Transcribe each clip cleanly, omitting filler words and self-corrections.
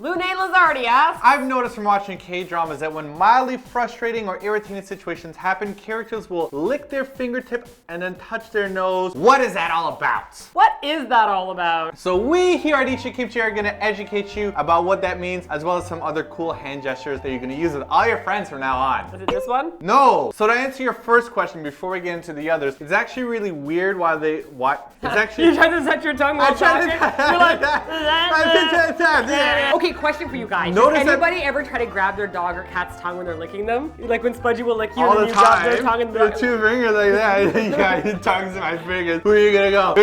Lune Lazardi asks, I've noticed from watching K-dramas that when mildly frustrating or irritating situations happen, characters will lick their fingertip and then touch their nose. What is that all about? what is that all about? So we here at Eatyourkimchi are going to educate you about what that means, as well as some other cool hand gestures that you're going to use with all your friends from now on. Is it this one? No. So to answer your first question before we get into the others, it's actually really weird why they, what? It's actually... You tried to set your tongue while talking? You're like... Okay, question for you guys. Does anybody ever try to grab their dog or cat's tongue when they're licking them? Like when Spudgy will lick you all and the then you grab time. their tongue and... Your two fingers like that. You got your tongues in my fingers. Where are you going to go?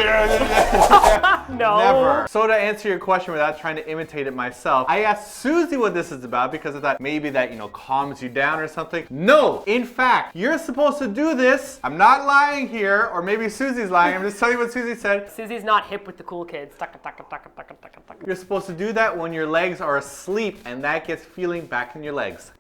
No. Never. So to answer your question without trying to imitate it myself, I asked Susie what this is about because I thought maybe that, calms you down or something. No, in fact, you're supposed to do this. I'm not lying here, or maybe Susie's lying. I'm just telling you what Susie said. Susie's not hip with the cool kids. You're supposed to do that when your legs are asleep, and that gets feeling back in your legs.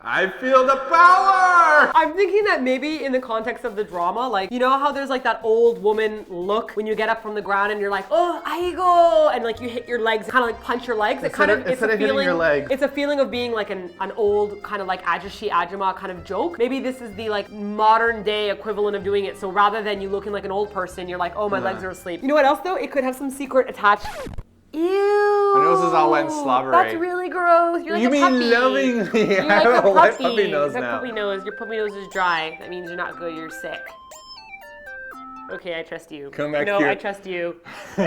I feel the power! I'm thinking that maybe in the context of the drama, like, you know how there's like that old woman look when you get up from the ground and you're like, oh, aigo, and like you hit your legs, kind of like punch your legs. It's a feeling. It's a feeling of being like an old kind of like ajushi ajuma kind of joke. Maybe this is the like modern day equivalent of doing it. So rather than you looking like an old person, you're like, oh, my legs are asleep. You know what else though? It could have some secret attached. Ew. My nose is all wet and slobbery. That's really gross. You're like a puppy. You mean lovingly? You're I have a wet puppy. puppy nose Your now. puppy nose. Your puppy nose is dry. That means you're not good. You're sick. Okay, I trust you. Come back no, here. I trust you. No!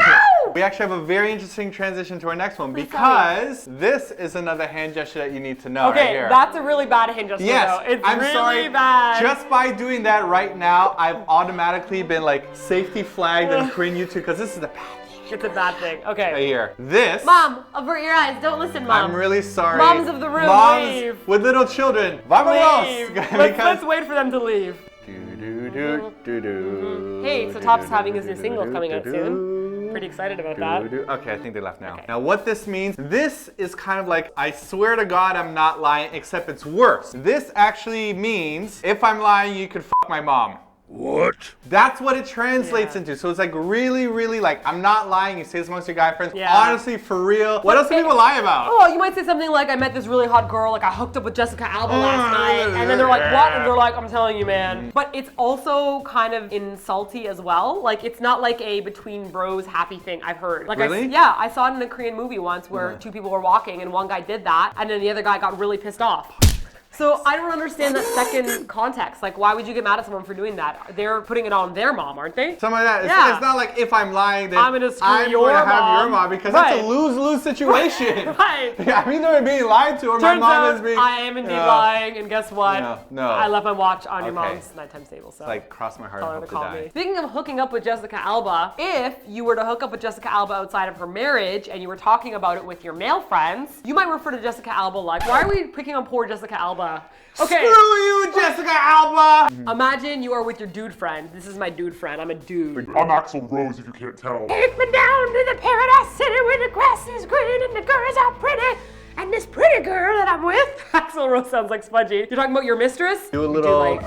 We actually have a very interesting transition to our next one because this is another hand gesture that you need to know. Okay, right here. that's a really bad hand gesture. Yes, though. It's I'm really sorry. bad. Just by doing that right now, I've automatically been like safety flagged and Korean YouTube because this is the bad. It's a bad thing. Okay. Right here. This. Mom, avert your eyes. Don't listen, Mom. I'm really sorry. Moms of the room, Moms leave. with little children. Vamonos! Leave. Because... Let's wait for them to leave. Hey, so Top's having his new single coming out soon. Pretty excited about that. Okay, I think they left now. Okay. Now what this means, this is kind of like, I swear to God I'm not lying, except it's worse. This actually means, if I'm lying, you could fuck my mom. What? That's what it translates into. So it's like really, really like, I'm not lying. You say this amongst your guy friends. Yeah. Honestly, for real. What else do people lie about? Oh, you might say something like, I met this really hot girl, like I hooked up with Jessica Alba last night. And then they're like, what? And they're like, I'm telling you, man. But it's also kind of insulty as well. Like, it's not like a between bros happy thing, I've heard. Like, really? I saw it in a Korean movie once where two people were walking and one guy did that and then the other guy got really pissed off. So I don't understand that second context. Like, why would you get mad at someone for doing that? They're putting it on their mom, aren't they? Something like that. It's not like if I'm lying, then I'm gonna have your mom because that's a lose-lose situation. Right. Yeah, I'm either being lied to or Turns my mom out is being... I am indeed lying, and guess what? No. I left my watch on your mom's nighttime table, so... It's like, cross my heart and hope to die. Speaking of hooking up with Jessica Alba, if you were to hook up with Jessica Alba outside of her marriage and you were talking about it with your male friends, you might refer to Jessica Alba like, why are we picking on poor Jessica Alba? Okay. Screw you, Jessica Alba! Imagine you are with your dude friend. This is my dude friend. I'm a dude. I'm Axl Rose, if you can't tell. Take me down to the paradise city where the grass is green and the girls are pretty. And this pretty girl that I'm with. Axl Rose sounds like Spudgy. You're talking about your mistress? Do a little...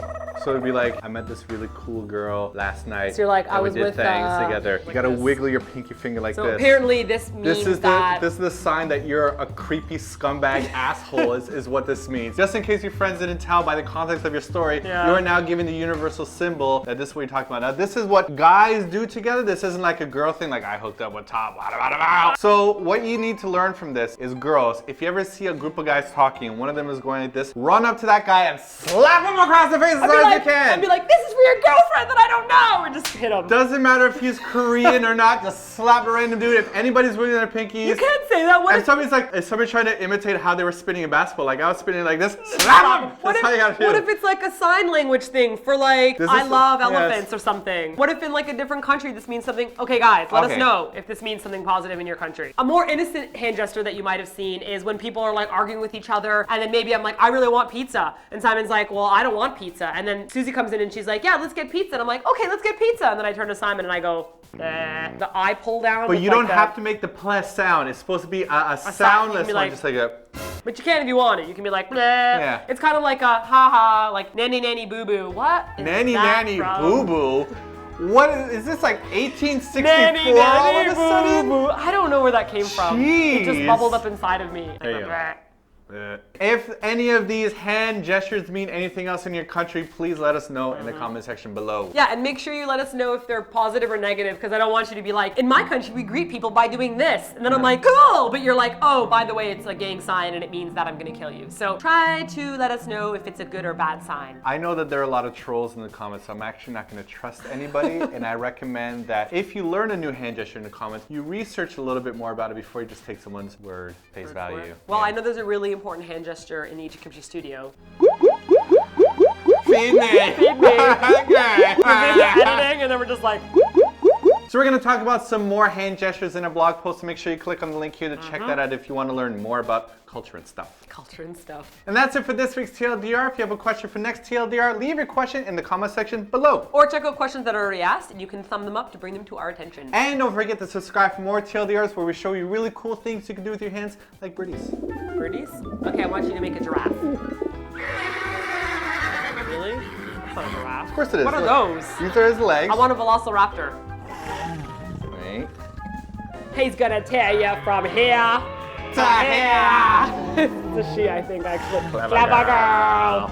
So it'd be like, I met this really cool girl last night. So you're like, I was with with things together. You gotta wiggle your pinky finger like this. So apparently this means that... This is the sign that you're a creepy scumbag asshole is what this means. Just in case your friends didn't tell by the context of your story, you are now giving the universal symbol that this is what you're talking about. Now this is what guys do together. This isn't like a girl thing like I hooked up with Top. So what you need to learn from this is girls, if you ever see a group of guys talking and one of them is going like this, run up to that guy and slap him across the face as hard as you can. And be like, this is for your girlfriend that I don't know, and just hit him. Doesn't matter if he's Korean or not, just slap a random dude. If anybody's wiggling their pinkies. You can't say that. What if somebody's like, if somebody's trying to imitate how they were spinning a basketball, like I was spinning like this, slap him! That's how you gotta do. What if it's like a sign language thing for like, I love elephants or something? What if in like a different country this means something? Okay guys, let us know if this means something positive in your country. A more innocent hand gesture that you might have seen is when people are like arguing with each other and then maybe I'm like, I really want pizza. And Simon's like, well, I don't want pizza. And then Susie comes in and she's like, yeah, let's get pizza. And I'm like, okay, let's get pizza. And then I turn to Simon and I go, the eye pull down. But you don't have to make the plus sound. It's supposed to be a soundless one, just like a... But you can if you want it. You can be like, yeah. It's kind of like a ha-ha, like nanny nanny boo boo. What is nanny that nanny from? boo boo? What is this, like 1864 all of a sudden? I don't know where that came from. It just Jeez. bubbled up inside of me. There you go. If any of these hand gestures mean anything else in your country, please let us know in the comment section below. Yeah, and make sure you let us know if they're positive or negative, because I don't want you to be like, in my country, we greet people by doing this. And then I'm like, cool! But you're like, oh, by the way, it's a gang sign and it means that I'm gonna kill you. So try to let us know if it's a good or bad sign. I know that there are a lot of trolls in the comments, so I'm actually not going to trust anybody. And I recommend that if you learn a new hand gesture in the comments, you research a little bit more about it before you just take someone's word face value. Well, I know there's a really important hand gesture in the Eatyourkimchi studio. Feed me! Feed me! Okay. We're busy editing and then we're just like... So we're going to talk about some more hand gestures in a blog post, so make sure you click on the link here to check that out if you want to learn more about culture and stuff. Culture and stuff. And that's it for this week's TLDR. If you have a question for next TLDR, leave your question in the comment section below. Or check out questions that are already asked and you can thumb them up to bring them to our attention. And don't forget to subscribe for more TLDRs where we show you really cool things you can do with your hands, like birdies. Birdies? Okay, I want you to make a giraffe. Really? That's not a giraffe. Of course it is. What are those? These are his legs. I want a velociraptor. Wait. He's gonna tear you from here to here. It's a she, I think, actually. Clever girl.